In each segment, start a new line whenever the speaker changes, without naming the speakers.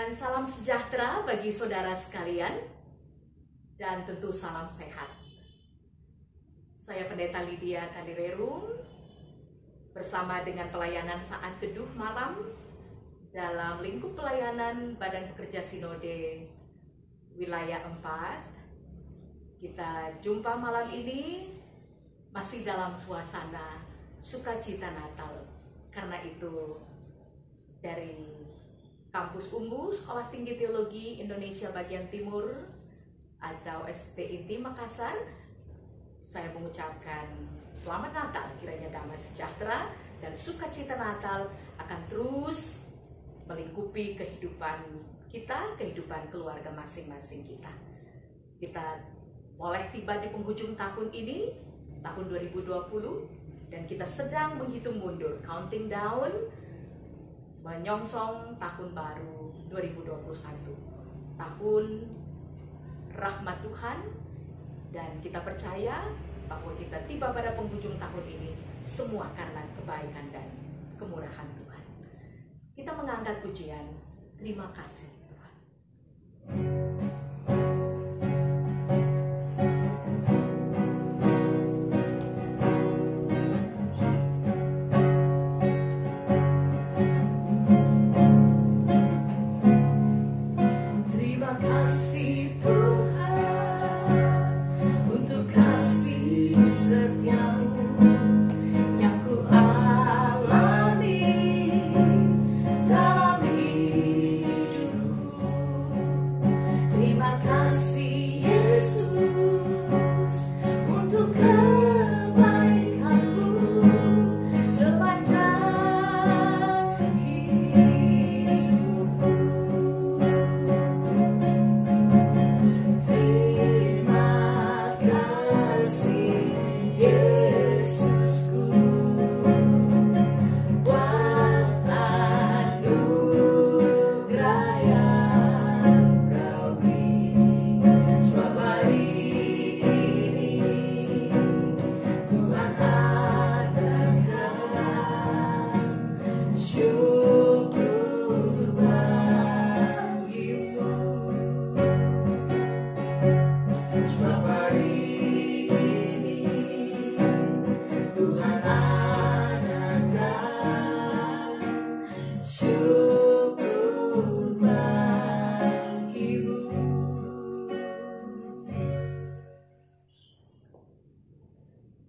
Dan salam sejahtera bagi saudara sekalian, dan tentu salam sehat. Saya Pendeta Lydia Kandirerum, bersama dengan pelayanan saat teduh malam dalam lingkup pelayanan Badan Pekerja Sinode Wilayah 4. Kita jumpa malam ini masih dalam suasana sukacita Natal. Karena itu dari Kampus Ungu Sekolah Tinggi Teologi Indonesia Bagian Timur atau STIT Makassar, saya mengucapkan selamat Natal, kiranya damai sejahtera dan sukacita Natal akan terus melingkupi kehidupan kita, kehidupan keluarga masing-masing kita. Kita boleh tiba di penghujung tahun ini, tahun 2020, dan kita sedang menghitung mundur, counting down, menyongsong tahun baru 2021, tahun rahmat Tuhan, dan kita percaya bahwa kita tiba pada penghujung tahun ini semua karena kebaikan dan kemurahan Tuhan. Kita mengangkat pujian, terima kasih Tuhan.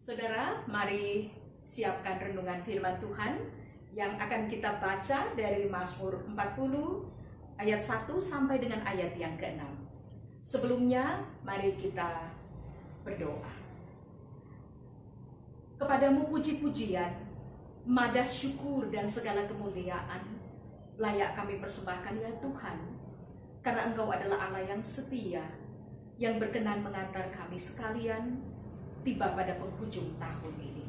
Saudara, mari siapkan renungan firman Tuhan yang akan kita baca dari Mazmur 40 ayat 1 sampai dengan ayat yang ke-6. Sebelumnya, mari kita berdoa. Kepadamu puji-pujian, madah syukur dan segala kemuliaan layak kami persembahkan ya Tuhan, karena Engkau adalah Allah yang setia, yang berkenan mengantar kami sekalian tiba pada penghujung tahun ini.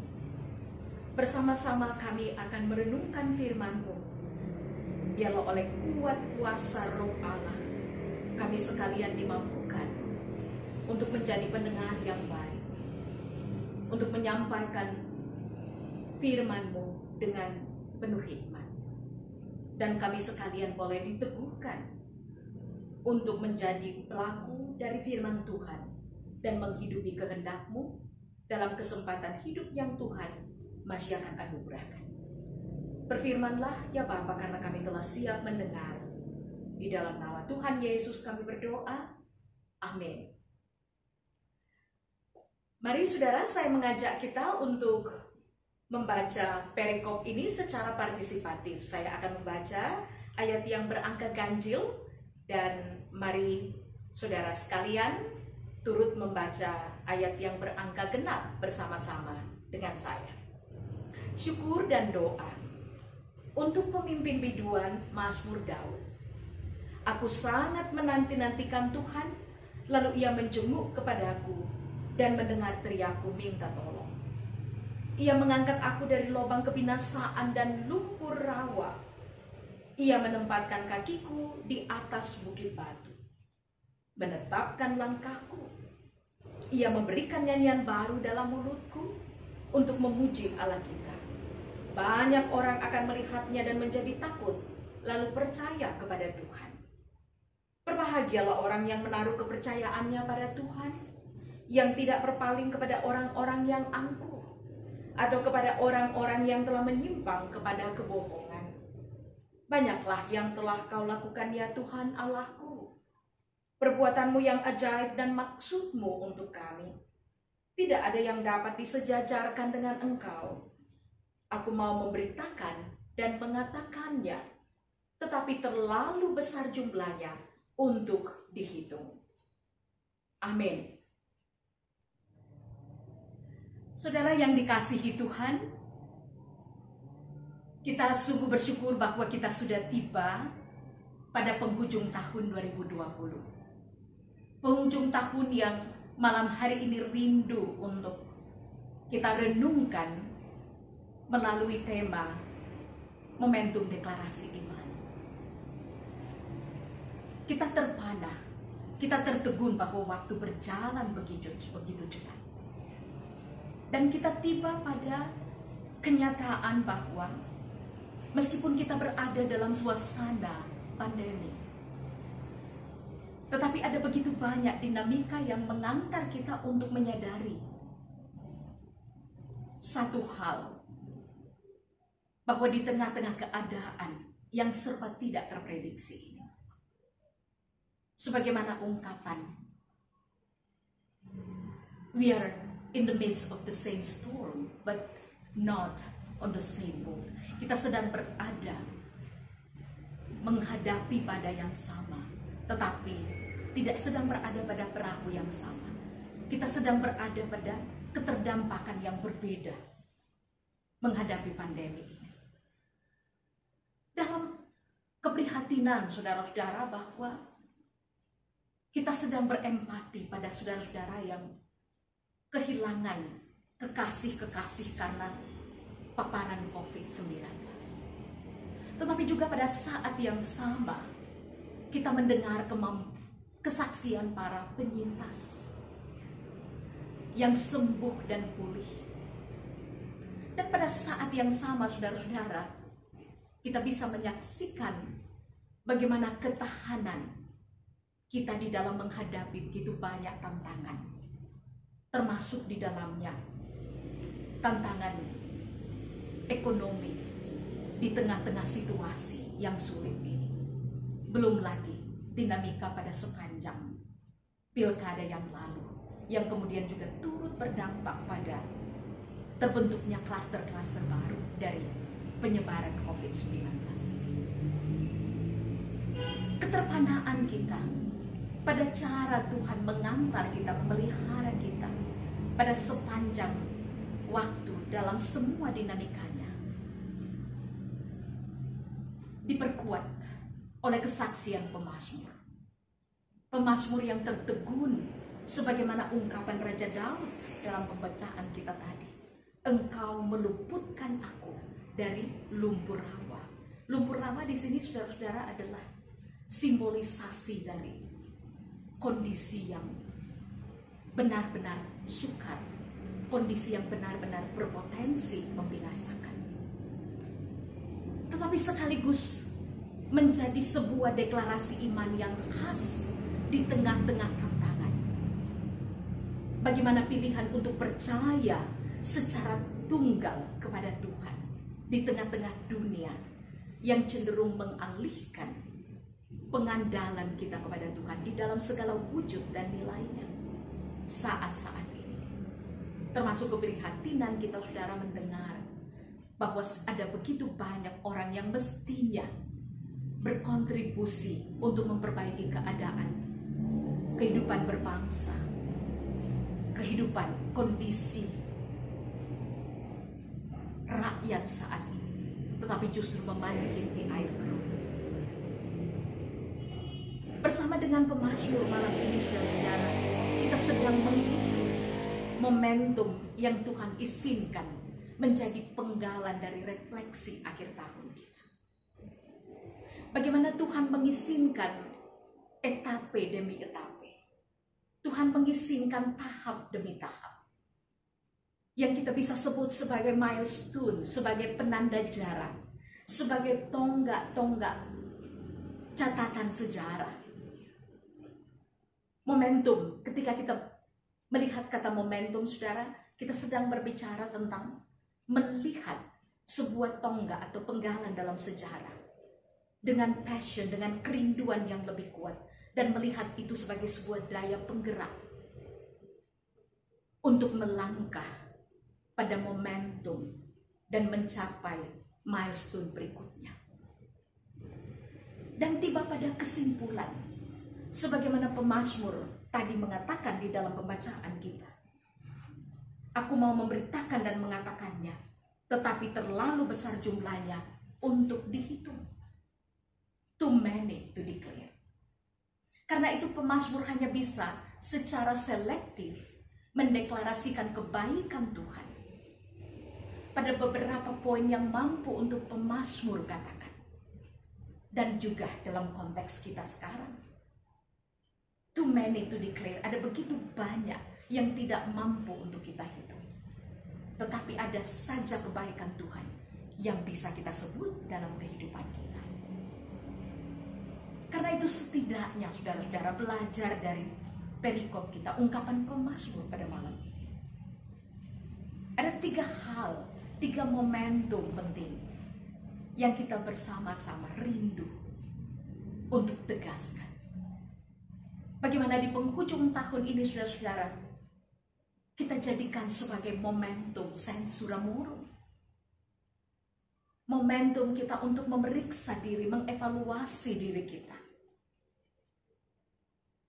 Bersama-sama kami akan merenungkan firman-Mu. Biarlah oleh kuat kuasa Roh Allah, kami sekalian dimampukan untuk menjadi pendengar yang baik, untuk menyampaikan firman-Mu dengan penuh hikmat. Dan kami sekalian boleh diteguhkan untuk menjadi pelaku dari firman Tuhan dan menghidupi kehendak-Mu dalam kesempatan hidup yang Tuhan masih akan anugerahkan. Berfirmanlah ya Bapa, karena kami telah siap mendengar. Di dalam nama Tuhan Yesus kami berdoa. Amin. Mari saudara, saya mengajak kita untuk membaca perikop ini secara partisipatif. Saya akan membaca ayat yang berangka ganjil, dan mari saudara sekalian turut membaca ayat yang berangka genap bersama-sama dengan saya. Syukur dan doa untuk pemimpin biduan Mazmur Daud. Aku sangat menanti-nantikan Tuhan, lalu Ia menjenguk kepadaku dan mendengar teriakku minta tolong. Ia mengangkat aku dari lubang kebinasaan dan lumpur rawa. Ia menempatkan kakiku di atas bukit batu, menetapkan langkahku. Ia memberikan nyanyian baru dalam mulutku untuk memuji Allah kita. Banyak orang akan melihatnya dan menjadi takut, lalu percaya kepada Tuhan. Berbahagialah orang yang menaruh kepercayaannya pada Tuhan, yang tidak berpaling kepada orang-orang yang angkuh, atau kepada orang-orang yang telah menyimpang kepada kebohongan. Banyaklah yang telah kau lakukan ya Tuhan Allahku, perbuatanmu yang ajaib dan maksudmu untuk kami. Tidak ada yang dapat disejajarkan dengan Engkau. Aku mau memberitakan dan mengatakannya, tetapi terlalu besar jumlahnya untuk dihitung. Amin. Saudara yang dikasihi Tuhan, kita sungguh bersyukur bahwa kita sudah tiba pada penghujung tahun 2020. Penghujung tahun yang malam hari ini rindu untuk kita renungkan melalui tema momentum deklarasi iman. Kita terpana, kita tertegun bahwa waktu berjalan begitu cepat. Dan kita tiba pada kenyataan bahwa meskipun kita berada dalam suasana pandemi, tetapi ada begitu banyak dinamika yang mengantar kita untuk menyadari satu hal, bahwa di tengah-tengah keadaan yang serba tidak terprediksi ini, sebagaimana ungkapan, we are in the midst of the same storm, but not on the same boat. Kita sedang berada menghadapi badai yang sama, tetapi tidak sedang berada pada perahu yang sama. Kita sedang berada pada keterdampakan yang berbeda menghadapi pandemi ini. Dalam keprihatinan saudara-saudara bahwa kita sedang berempati pada saudara-saudara yang kehilangan kekasih-kekasih karena paparan COVID-19. Tetapi juga pada saat yang sama kita mendengar kesaksian para penyintas yang sembuh dan pulih. Dan pada saat yang sama saudara-saudara, kita bisa menyaksikan bagaimana ketahanan kita di dalam menghadapi begitu banyak tantangan, termasuk di dalamnya tantangan ekonomi di tengah-tengah situasi yang sulit ini. Belum lagi dinamika pada sepanjang pilkada yang lalu, yang kemudian juga turut berdampak pada terbentuknya klaster-klaster baru dari penyebaran COVID-19 ini. Keterpanaan kita pada cara Tuhan mengantar kita, memelihara kita pada sepanjang waktu dalam semua dinamikanya, diperkuat oleh kesaksian pemazmur. Pemazmur yang tertegun sebagaimana ungkapan Raja Daud dalam pembacaan kita tadi. Engkau meluputkan aku dari lumpur rawa. Lumpur rawa di sini saudara-saudara adalah simbolisasi dari kondisi yang benar-benar sukar, kondisi yang benar-benar berpotensi membinasakan. Tetapi sekaligus menjadi sebuah deklarasi iman yang khas di tengah-tengah tantangan. Bagaimana pilihan untuk percaya secara tunggal kepada Tuhan di tengah-tengah dunia yang cenderung mengalihkan pengandalan kita kepada Tuhan di dalam segala wujud dan nilainya saat-saat ini. Termasuk keprihatinan kita saudara mendengar bahwa ada begitu banyak orang yang mestinya berkontribusi untuk memperbaiki keadaan kehidupan berbangsa, kehidupan kondisi rakyat saat ini, tetapi justru memancing di air keruh. Bersama dengan pemazmur malam ini saudara-saudara, kita sedang menghitung momentum yang Tuhan izinkan menjadi penggalan dari refleksi akhir tahun kita. Bagaimana Tuhan mengizinkan etape demi etape. Tuhan mengizinkan tahap demi tahap. Yang kita bisa sebut sebagai milestone, sebagai penanda jarak, sebagai tonggak-tonggak catatan sejarah Momentum, ketika kita melihat kata momentum, saudara, kita sedang berbicara tentang melihat sebuah tonggak atau penggalan dalam sejarah dengan passion, dengan kerinduan yang lebih kuat, dan melihat itu sebagai sebuah daya penggerak untuk melangkah pada momentum dan mencapai milestone berikutnya. Dan tiba pada kesimpulan, sebagaimana pemazmur tadi mengatakan di dalam pembacaan kita. Aku mau memberitakan dan mengatakannya, tetapi terlalu besar jumlahnya untuk dihitung. Too many to declare. Karena itu pemazmur hanya bisa secara selektif mendeklarasikan kebaikan Tuhan pada beberapa poin yang mampu untuk pemazmur katakan. Dan juga dalam konteks kita sekarang. Too many to declare. Ada begitu banyak yang tidak mampu untuk kita hitung. Tetapi ada saja kebaikan Tuhan yang bisa kita sebut dalam kehidupan kita. Karena itu setidaknya saudara-saudara belajar dari perikop kita, ungkapan pemazmur pada malam ini. Ada 3 hal, 3 momentum penting yang kita bersama-sama rindu untuk tegaskan. Bagaimana di penghujung tahun ini, saudara-saudara, kita jadikan sebagai momentum sensura morum. Momentum kita untuk memeriksa diri, mengevaluasi diri kita.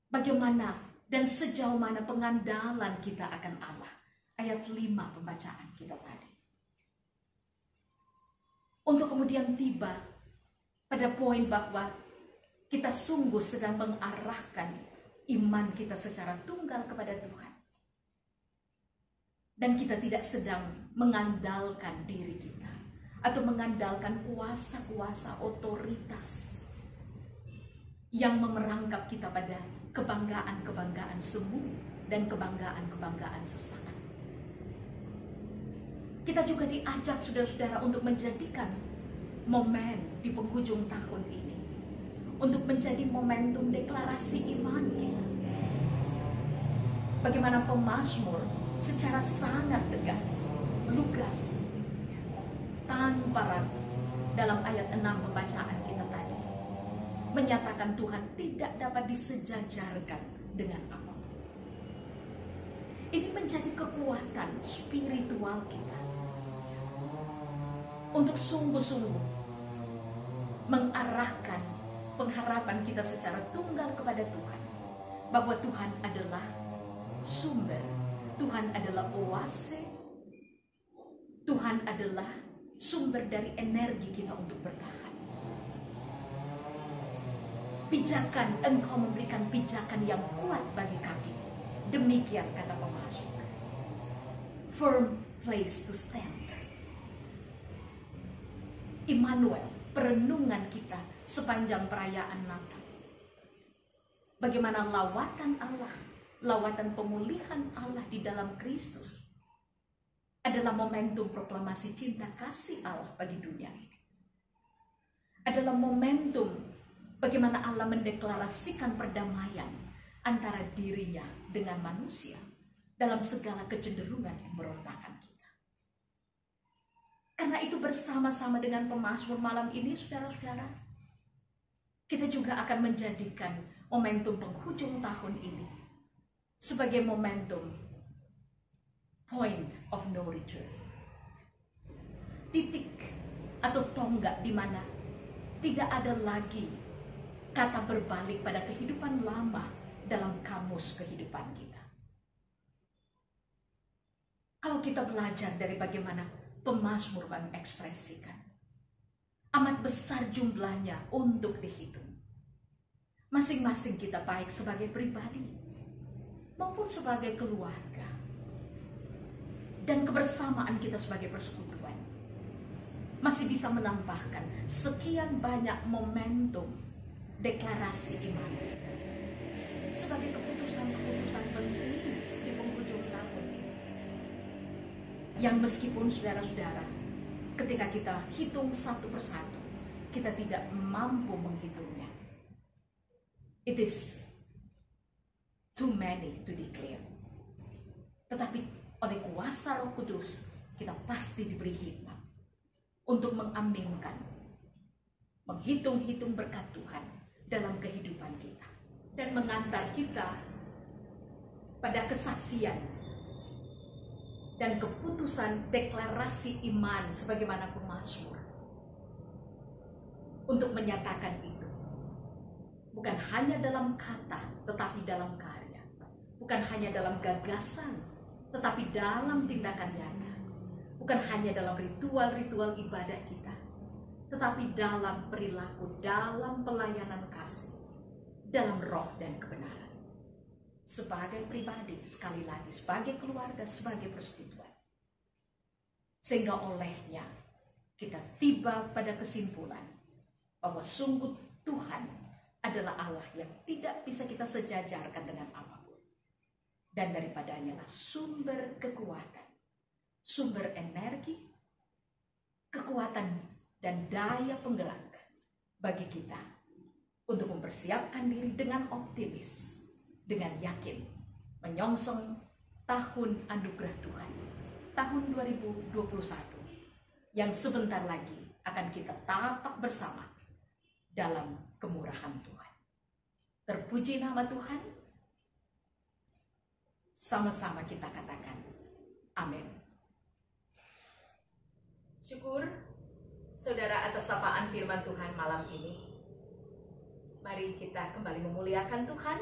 Bagaimana dan sejauh mana pengandalan kita akan Allah. Ayat 5 pembacaan kita tadi. Untuk kemudian tiba pada poin bahwa kita sungguh sedang mengarahkan iman kita secara tunggal kepada Tuhan. Dan kita tidak sedang mengandalkan diri kita atau mengandalkan kuasa-kuasa otoritas yang memerangkap kita pada kebanggaan-kebanggaan semu dan kebanggaan-kebanggaan sesaat. Kita juga diajak saudara-saudara untuk menjadikan momen di penghujung tahun ini untuk menjadi momentum deklarasi iman kita. Bagaimana pemazmur secara sangat tegas, lugas, tanpa ragu dalam ayat 6 pembacaan kita tadi menyatakan Tuhan tidak dapat disejajarkan dengan apapun. Ini menjadi kekuatan spiritual kita untuk sungguh-sungguh mengarahkan pengharapan kita secara tunggal kepada Tuhan. Bahwa Tuhan adalah sumber, Tuhan adalah oase, Tuhan adalah sumber dari energi kita untuk bertahan. Pijakan, Engkau memberikan pijakan yang kuat bagi kaki. Demikian kata pemazmur. Firm place to stand. Immanuel, perenungan kita sepanjang perayaan Natal. Bagaimana lawatan Allah, lawatan pemulihan Allah di dalam Kristus adalah momentum proklamasi cinta kasih Allah bagi dunia ini. Adalah momentum bagaimana Allah mendeklarasikan perdamaian antara dirinya dengan manusia dalam segala kecenderungan pemberontakan kita. Karena itu bersama-sama dengan pemazmur malam ini, saudara-saudara, kita juga akan menjadikan momentum penghujung tahun ini sebagai momentum point of no return. Titik atau tonggak di mana tidak ada lagi kata berbalik pada kehidupan lama dalam kamus kehidupan kita. Kalau kita belajar dari bagaimana pemazmur mengekspresikan, amat besar jumlahnya untuk dihitung. Masing-masing kita baik sebagai pribadi maupun sebagai keluarga. Dan kebersamaan kita sebagai persekutuan masih bisa menambahkan sekian banyak momentum deklarasi iman kita sebagai keputusan-keputusan penting di penghujung tahun ini. Yang meskipun saudara-saudara, ketika kita hitung satu persatu, kita tidak mampu menghitungnya. It is too many to declare. Tetapi oleh kuasa Roh Kudus, kita pasti diberi hikmat untuk mengaminkan, menghitung-hitung berkat Tuhan dalam kehidupan kita, dan mengantar kita pada kesaksian dan keputusan deklarasi iman sebagaimana pemazmur, untuk menyatakan itu bukan hanya dalam kata tetapi dalam karya, bukan hanya dalam gagasan tetapi dalam tindakan nyata, bukan hanya dalam ritual-ritual ibadah kita, tetapi dalam perilaku, dalam pelayanan kasih, dalam roh dan kebenaran. Sebagai pribadi, sekali lagi, sebagai keluarga, sebagai persekutuan. Sehingga olehnya kita tiba pada kesimpulan bahwa sungguh Tuhan adalah Allah yang tidak bisa kita sejajarkan dengan apapun. Dan daripadanya lah sumber kekuatan, sumber energi, kekuatan dan daya penggerak bagi kita untuk mempersiapkan diri dengan optimis, dengan yakin menyongsong tahun anugerah Tuhan, tahun 2021 yang sebentar lagi akan kita tapak bersama dalam kemurahan Tuhan. Terpuji nama Tuhan. Sama-sama kita katakan amin. Syukur saudara atas sapaan firman Tuhan malam ini. Mari kita kembali memuliakan Tuhan.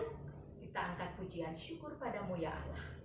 Kita angkat pujian syukur padamu ya Allah.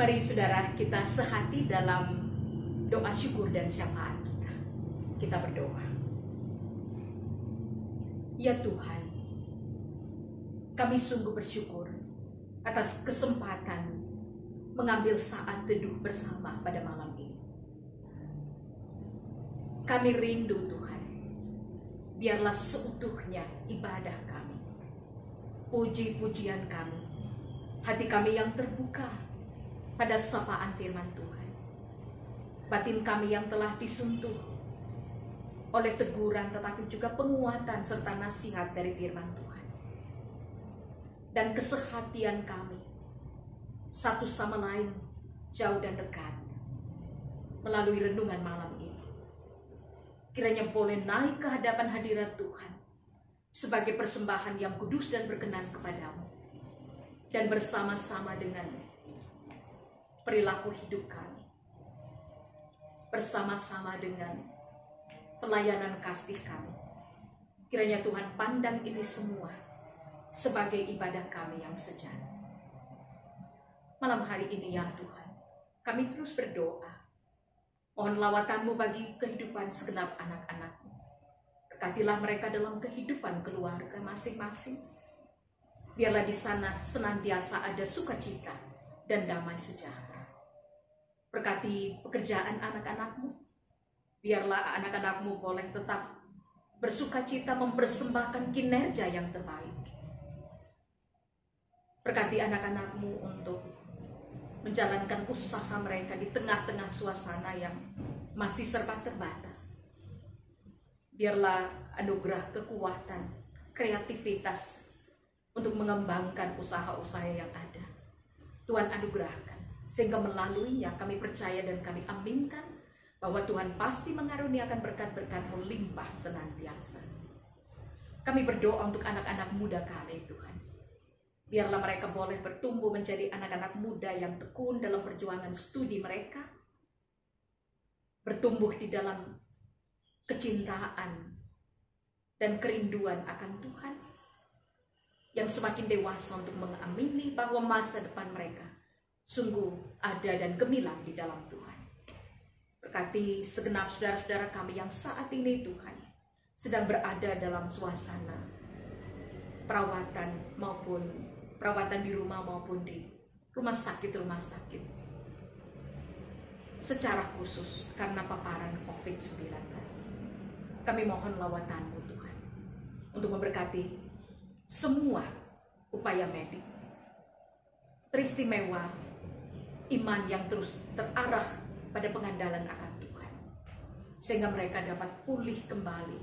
Mari saudara kita sehati dalam doa syukur dan syafaat kita. Kita berdoa. Ya Tuhan, kami sungguh bersyukur atas kesempatan mengambil saat teduh bersama pada malam ini. Kami rindu Tuhan, biarlah seutuhnya ibadah kami, puji-pujian kami, hati kami yang terbuka pada sapaan firman Tuhan. Batin kami yang telah disentuh oleh teguran tetapi juga penguatan serta nasihat dari firman Tuhan. Dan kesehatian kami satu sama lain jauh dan dekat melalui renungan malam ini. Kiranya boleh naik ke hadapan hadirat Tuhan sebagai persembahan yang kudus dan berkenan kepadamu. Dan bersama-sama dengan perilaku hidup kami, bersama-sama dengan pelayanan kasih kami, kiranya Tuhan pandang ini semua sebagai ibadah kami yang sejati. Malam hari ini ya Tuhan, kami terus berdoa, mohon lawatan-Mu bagi kehidupan segenap anak-anak-Mu. Berkatilah mereka dalam kehidupan keluarga masing-masing. Biarlah di sana senantiasa ada sukacita dan damai sejahtera. Berkati pekerjaan anak-anakmu. Biarlah anak-anakmu boleh tetap bersuka cita mempersembahkan kinerja yang terbaik. Berkati anak-anakmu untuk menjalankan usaha mereka di tengah-tengah suasana yang masih serba terbatas. Biarlah anugerah kekuatan, kreativitas untuk mengembangkan usaha-usaha yang ada. Tuhan anugerahkan. Sehingga melaluinya kami percaya dan kami aminkan bahwa Tuhan pasti mengaruniakan berkat-berkat melimpah senantiasa. Kami berdoa untuk anak-anak muda kami, Tuhan. Biarlah mereka boleh bertumbuh menjadi anak-anak muda yang tekun dalam perjuangan studi mereka. Bertumbuh di dalam kecintaan dan kerinduan akan Tuhan. Yang semakin dewasa untuk mengamini bahwa masa depan mereka sungguh ada dan gemilang di dalam Tuhan. Berkati segenap saudara-saudara kami yang saat ini Tuhan sedang berada dalam suasana perawatan di rumah maupun di rumah sakit. Secara khusus karena paparan COVID-19. Kami mohon lawatan-Mu Tuhan untuk memberkati semua upaya medik. Teristimewa iman yang terus terarah pada pengandalan akan Tuhan. Sehingga mereka dapat pulih kembali,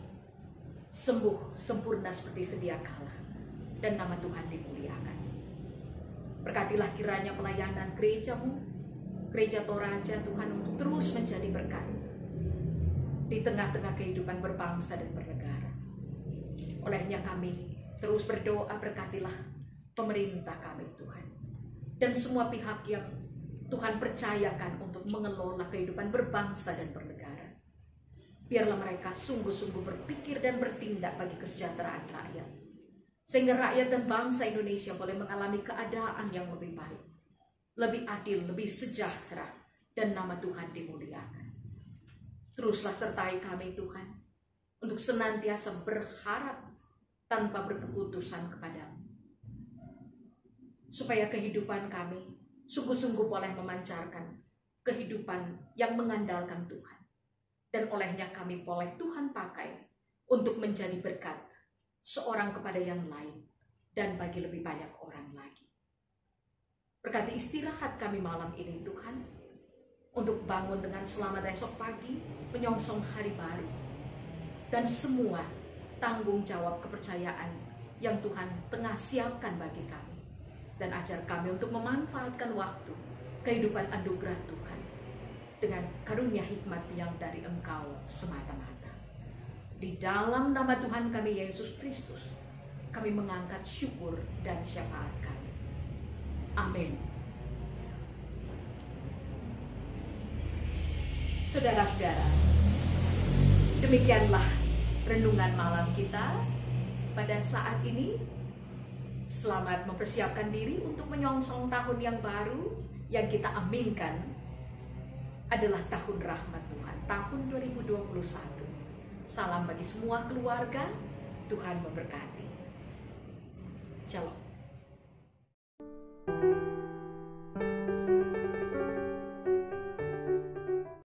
sembuh sempurna seperti sedia kala. Dan nama Tuhan dimuliakan. Berkatilah kiranya pelayanan gereja-Mu, Gereja Toraja Tuhan, untuk terus menjadi berkat di tengah-tengah kehidupan berbangsa dan bernegara. Olehnya kami terus berdoa, berkatilah pemerintah kami Tuhan. Dan semua pihak yang Tuhan percayakan untuk mengelola kehidupan berbangsa dan bernegara. Biarlah mereka sungguh-sungguh berpikir dan bertindak bagi kesejahteraan rakyat. Sehingga rakyat dan bangsa Indonesia boleh mengalami keadaan yang lebih baik, lebih adil, lebih sejahtera, dan nama Tuhan dimuliakan. Teruslah sertai kami Tuhan, untuk senantiasa berharap tanpa berkeputusan kepadamu. Supaya kehidupan kami sungguh-sungguh boleh memancarkan kehidupan yang mengandalkan Tuhan. Dan olehnya kami boleh Tuhan pakai untuk menjadi berkat seorang kepada yang lain dan bagi lebih banyak orang lagi. Berkati istirahat kami malam ini Tuhan, untuk bangun dengan selamat esok pagi, menyongsong hari baru. Dan semua tanggung jawab kepercayaan yang Tuhan tengah siapkan bagi kami. Dan ajar kami untuk memanfaatkan waktu, kehidupan anugerah Tuhan, dengan karunia hikmat yang dari Engkau semata-mata. Di dalam nama Tuhan kami Yesus Kristus, kami mengangkat syukur dan syafaat kami. Amin. Saudara-saudara, demikianlah renungan malam kita pada saat ini. Selamat mempersiapkan diri untuk menyongsong tahun yang baru yang kita aminkan adalah tahun rahmat Tuhan, tahun 2021. Salam bagi semua keluarga, Tuhan memberkati. Shalom.